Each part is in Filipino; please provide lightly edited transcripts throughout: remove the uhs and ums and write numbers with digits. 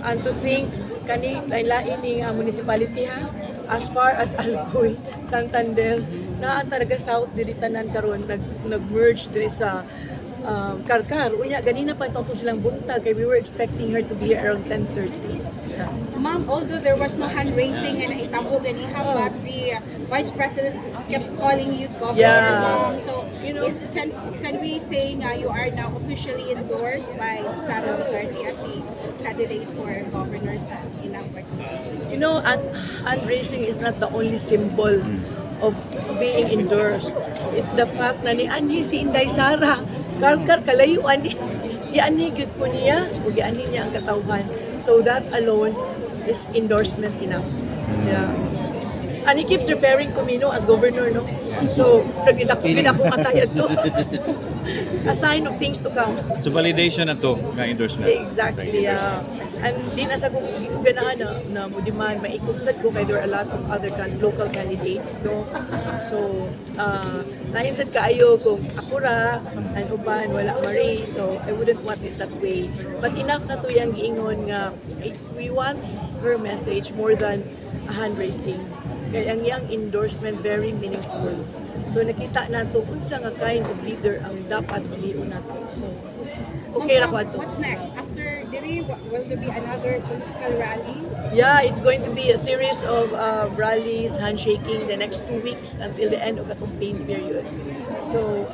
And to think, kani lain-lain ni municipality ha, as far as Alcoy, Santander, na ang talaga South diri tanan karon nag-merge diri sa Karkar. Unya ganina pa itong silang buntag kay we were expecting her to be here around 10:30. Yeah. Ma'am, although there was no hand raising and itabo ganiha, but the Vice President kept calling you governor, Yeah. ma'am. So, You know, can we say nga you are now officially endorsed by Sara Duterte as the candidate for governor sa ilang partido? you know, hand raising is not the only symbol of being endorsed. It's the fact na ni Anhi si Inday Sara, Karkar kalayuan ni Ianhi gyud ko niya, ug ianhi niya ang katawhan. So that alone is endorsement enough. Yeah. And he keeps referring to me, no, as governor, no? So, nagdidako katayad to. A sign of things to come. So validation na to, nga endorsement. Exactly, yeah. And di na sa kung ganahan na mo demand, maikugsad ko kay there are a lot of other local candidates, no? So, nahinsad kaayo kung ako ra, and uban, wala mari, so I wouldn't want it that way. But enough na to yung giingon nga, we want her message more than a hand raising. Kaya ang iyang endorsement very meaningful. So nakita nato unsa nga kind of leader ang dapat piliin nato. So okay ra ko ato. What's next? After diri, will there be another political rally? Yeah, it's going to be a series of rallies, handshaking the next 2 weeks until the end of the campaign period. So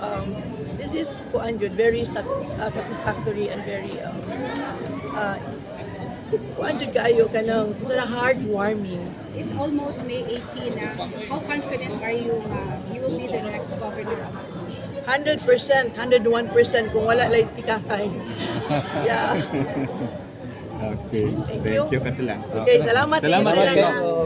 this is kuan good, very satisfactory and very kuan jud kaayo kanang sa heartwarming. It's almost May 18 na. How confident are you you will be the next governor of Cebu? 100%, 101% kung wala lang tikasay. Yeah. Okay. Thank Thank you. you, Katilang. Okay, salamat. Salamat Thank you. kayo.